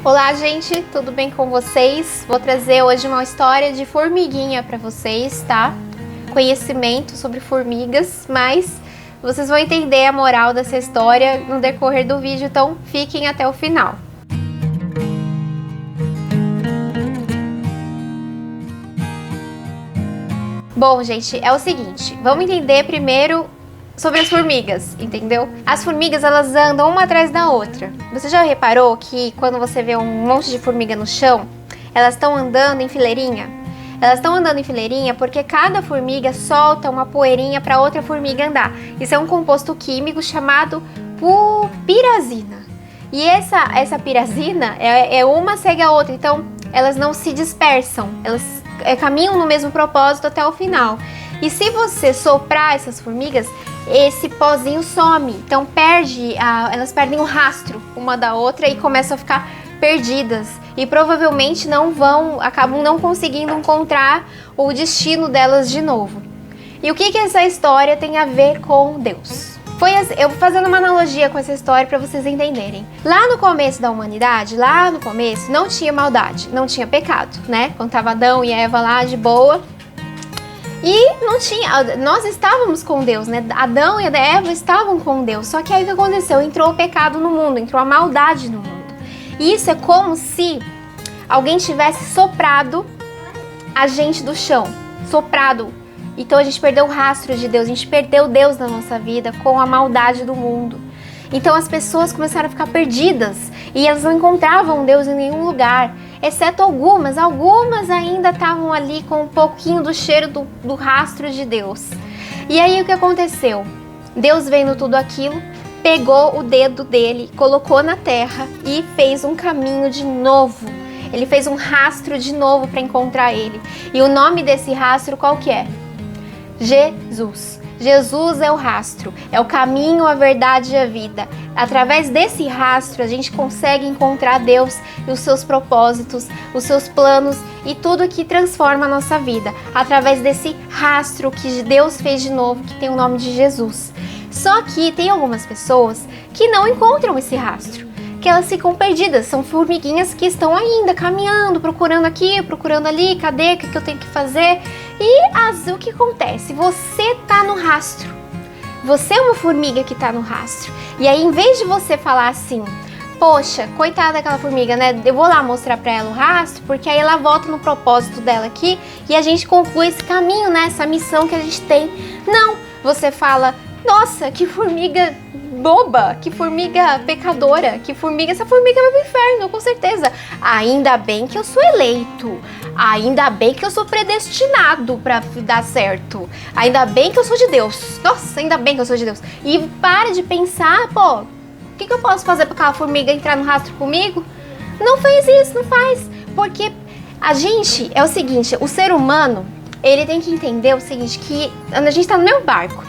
Olá, gente, tudo bem com vocês? Vou trazer hoje uma história de formiguinha para vocês, tá? Conhecimento sobre formigas, mas vocês vão entender a moral dessa história no decorrer do vídeo, então fiquem até o final. Bom, gente, é o seguinte, vamos entender primeiro sobre as formigas, entendeu? As formigas, elas andam uma atrás da outra. Você já reparou que quando você vê um monte de formiga no chão, elas estão andando em fileirinha? Elas estão andando em fileirinha porque cada formiga solta uma poeirinha para outra formiga andar. Isso é um composto químico chamado pirazina. E essa pirazina uma segue a outra, então elas não se dispersam, elas caminham no mesmo propósito até o final. E se você soprar essas formigas, esse pozinho some, então elas perdem o rastro uma da outra e começam a ficar perdidas. E provavelmente acabam não conseguindo encontrar o destino delas de novo. E o que essa história tem a ver com Deus? Eu vou fazendo uma analogia com essa história para vocês entenderem. Lá no começo da humanidade, não tinha maldade, não tinha pecado, né? Quando tava Adão e Eva lá de boa. E nós estávamos com Deus, né? Adão e Eva estavam com Deus. Só que aí o que aconteceu? Entrou o pecado no mundo, entrou a maldade no mundo. E isso é como se alguém tivesse soprado a gente do chão. Soprado. Então a gente perdeu o rastro de Deus, a gente perdeu Deus na nossa vida com a maldade do mundo. Então as pessoas começaram a ficar perdidas e elas não encontravam Deus em nenhum lugar, exceto algumas ainda estavam ali com um pouquinho do cheiro do rastro de Deus. E aí o que aconteceu? Deus, vendo tudo aquilo, pegou o dedo dele, colocou na terra e fez um caminho de novo. Ele fez um rastro de novo para encontrar ele. E o nome desse rastro qual que é? Jesus. Jesus é o rastro, é o caminho, a verdade e a vida. Através desse rastro a gente consegue encontrar Deus e os seus propósitos, os seus planos e tudo que transforma a nossa vida. Através desse rastro que Deus fez de novo, que tem o nome de Jesus. Só que tem algumas pessoas que não encontram esse rastro, que elas ficam perdidas, são formiguinhas que estão ainda caminhando, procurando aqui, procurando ali, cadê, o que eu tenho que fazer? E o que acontece? Você tá no rastro, você é uma formiga que tá no rastro, e aí em vez de você falar assim, poxa, coitada daquela formiga, né, eu vou lá mostrar pra ela o rastro, porque aí ela volta no propósito dela aqui, e a gente conclui esse caminho, né, essa missão que a gente tem. Não, você fala, nossa, que formiga boba, que formiga pecadora, essa formiga vai pro inferno, com certeza. Ainda bem que eu sou eleito, ainda bem que eu sou predestinado pra dar certo, ainda bem que eu sou de Deus, nossa, ainda bem que eu sou de Deus. E para de pensar, pô, o que eu posso fazer pra aquela formiga entrar no rastro comigo? Não faz isso, não faz, porque é o seguinte, o ser humano, ele tem que entender o seguinte, que a gente tá no mesmo barco.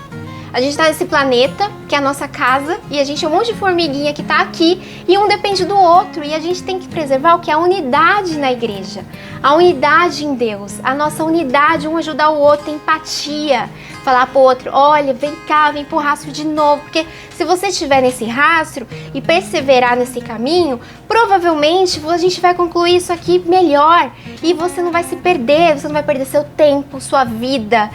A gente tá nesse planeta, que é a nossa casa, e a gente é um monte de formiguinha que tá aqui, e um depende do outro, e a gente tem que preservar o que é a unidade na igreja, a unidade em Deus, a nossa unidade, um ajudar o outro, empatia, falar pro outro, olha, vem cá, vem pro rastro de novo, porque se você estiver nesse rastro e perseverar nesse caminho, provavelmente a gente vai concluir isso aqui melhor, e você não vai se perder, você não vai perder seu tempo, sua vida,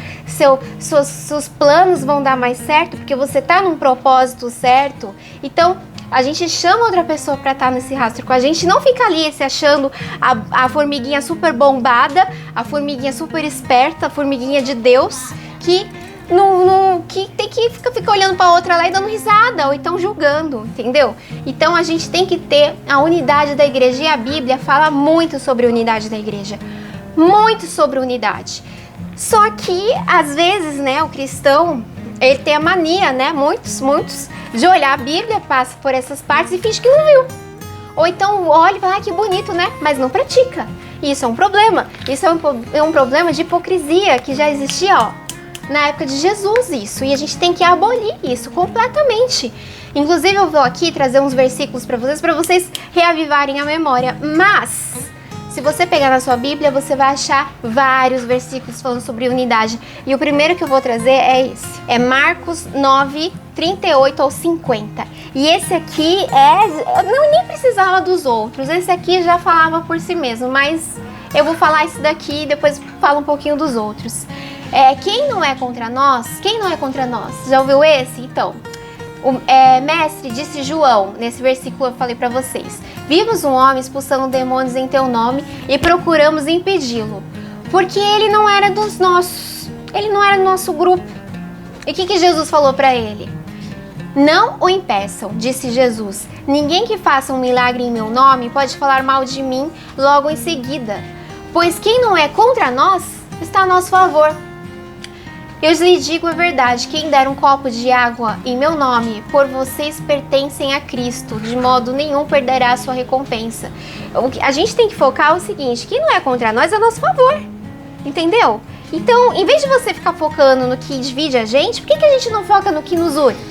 seus planos vão dar mais certo, porque você tá num propósito certo. Então a gente chama outra pessoa pra estar nesse rastro com a gente, não fica ali se achando a formiguinha super bombada, a formiguinha super esperta, a formiguinha de Deus, que tem que ficar olhando pra outra lá e dando risada, ou então julgando, entendeu? Então a gente tem que ter a unidade da igreja, e a Bíblia fala muito sobre a unidade da igreja, muito sobre unidade. Só que às vezes, né, o cristão, ele tem a mania, né, muitos, de olhar a Bíblia, passa por essas partes e finge que não viu. Ou então olha e fala, que bonito, né, mas não pratica. E isso é um problema, isso é um problema de hipocrisia que já existia, ó, na época de Jesus, isso, e a gente tem que abolir isso completamente. Inclusive eu vou aqui trazer uns versículos para vocês reavivarem a memória, mas se você pegar na sua Bíblia, você vai achar vários versículos falando sobre unidade. E o primeiro que eu vou trazer é esse. É Marcos 9, 38 ao 50. E esse aqui nem precisava dos outros. Esse aqui já falava por si mesmo, mas eu vou falar esse daqui e depois falo um pouquinho dos outros. Quem não é contra nós? Quem não é contra nós? Já ouviu esse? Então, mestre, disse João, nesse versículo eu falei pra vocês: vimos um homem expulsando demônios em teu nome e procuramos impedi-lo, porque ele não era dos nossos, ele não era do nosso grupo. E o que Jesus falou pra ele? Não o impeçam, disse Jesus. Ninguém que faça um milagre em meu nome pode falar mal de mim logo em seguida, pois quem não é contra nós está a nosso favor. Eu lhe digo a verdade, quem der um copo de água em meu nome, por vocês pertencem a Cristo, de modo nenhum perderá a sua recompensa. A gente tem que focar o seguinte: quem não é contra nós é a nosso favor, entendeu? Então, em vez de você ficar focando no que divide a gente, por que a gente não foca no que nos une?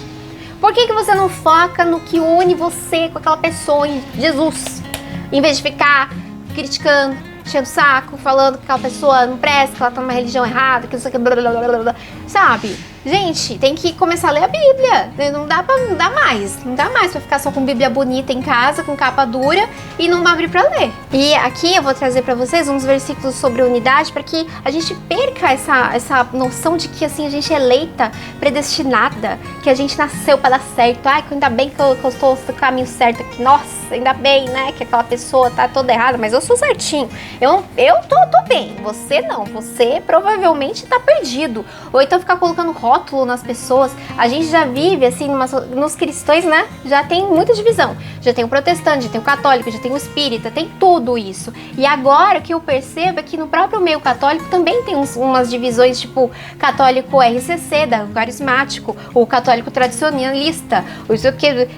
Por que você não foca no que une você com aquela pessoa, em Jesus? Em vez de ficar criticando, enchendo o saco, falando que aquela pessoa não presta, que ela tá numa religião errada, que não sei o que, blá, blá, blá, blá, sabe? Gente, tem que começar a ler a Bíblia. Não dá mais. Não dá mais pra ficar só com Bíblia bonita em casa, com capa dura e não abrir pra ler. E aqui eu vou trazer pra vocês uns versículos sobre unidade para que a gente perca essa noção de que assim a gente é eleita, predestinada, que a gente nasceu pra dar certo. Ai, ainda bem que eu estou no caminho certo aqui. Nossa, ainda bem, né, que aquela pessoa tá toda errada, mas eu sou certinho. Eu tô bem. Você não. Você provavelmente tá perdido. Ou então ficar colocando rótulo nas pessoas. A gente já vive assim, nos cristãos, né? Já tem muita divisão. Já tem o protestante, já tem o católico, já tem o espírita, tem tudo isso. E agora o que eu percebo é que no próprio meio católico também tem umas divisões, tipo católico RCC, carismático, o católico tradicionalista, isso que.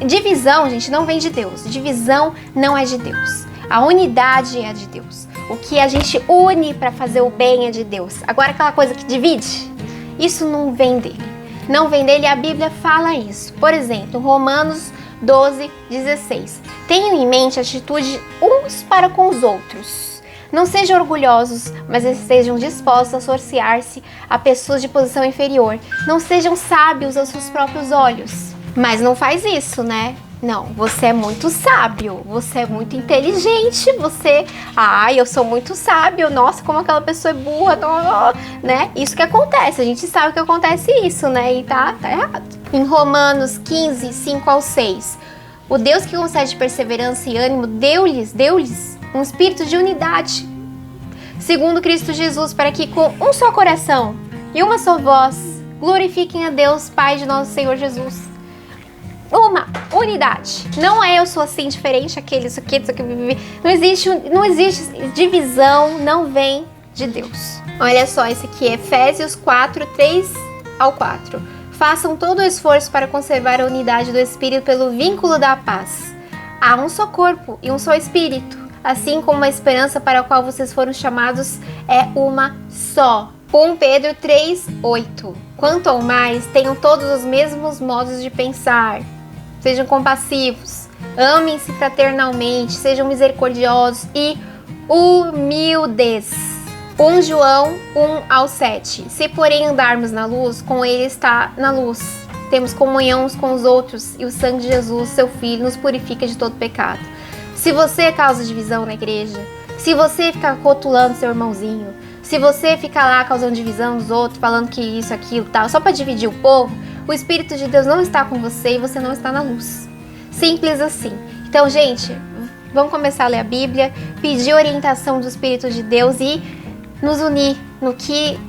Divisão, gente, não vem de Deus. Divisão não é de Deus. A unidade é de Deus. O que a gente une para fazer o bem é de Deus. Agora aquela coisa que divide, isso não vem dele. Não vem dele, a Bíblia fala isso. Por exemplo, Romanos 12:16. Tenham em mente a atitude uns para com os outros. Não sejam orgulhosos, mas estejam dispostos a associar-se a pessoas de posição inferior. Não sejam sábios aos seus próprios olhos. Mas não faz isso, né? Não, você é muito sábio, você é muito inteligente, eu sou muito sábio, nossa, como aquela pessoa é burra, né? Isso que acontece, a gente sabe que acontece isso, né? E tá errado. Em Romanos 15:5 ao 6, o Deus que concede perseverança e ânimo deu-lhes um espírito de unidade, segundo Cristo Jesus, para que com um só coração e uma só voz glorifiquem a Deus, Pai de nosso Senhor Jesus. Uma unidade. Não é eu sou assim diferente, aquele, isso aqui. Não existe divisão, não vem de Deus. Olha só, esse aqui é Efésios 4:3 ao 4. Façam todo o esforço para conservar a unidade do Espírito pelo vínculo da paz. Há um só corpo e um só Espírito, assim como a esperança para a qual vocês foram chamados é uma só. 1 Pedro 3:8. Quanto ao mais, tenham todos os mesmos modos de pensar. Sejam compassivos, amem-se fraternalmente, sejam misericordiosos e humildes. 1 João 1 ao 7. Se porém andarmos na luz, com ele está na luz. Temos comunhão uns com os outros e o sangue de Jesus, seu Filho, nos purifica de todo pecado. Se você causa divisão na igreja, se você ficar rotulando seu irmãozinho, se você ficar lá causando divisão dos outros, falando que isso, aquilo, tal, só para dividir o povo, o Espírito de Deus não está com você e você não está na luz. Simples assim. Então, gente, vamos começar a ler a Bíblia, pedir orientação do Espírito de Deus e nos unir no que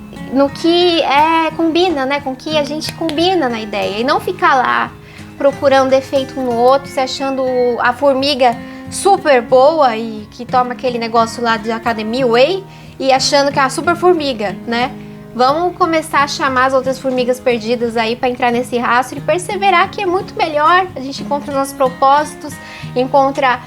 combina, né? Com o que a gente combina na ideia. E não ficar lá procurando defeito um no outro, se achando a formiga super boa e que toma aquele negócio lá de academia, whey, e achando que é a super formiga, né? Vamos começar a chamar as outras formigas perdidas aí para entrar nesse rastro e perseverar, que é muito melhor. A gente encontra os nossos propósitos, encontra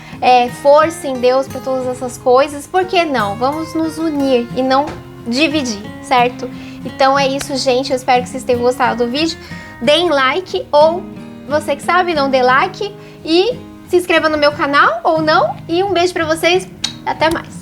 força em Deus para todas essas coisas. Por que não? Vamos nos unir e não dividir, certo? Então é isso, gente. Eu espero que vocês tenham gostado do vídeo. Deem like ou, você que sabe, não dê like. E se inscreva no meu canal ou não. E um beijo para vocês. Até mais.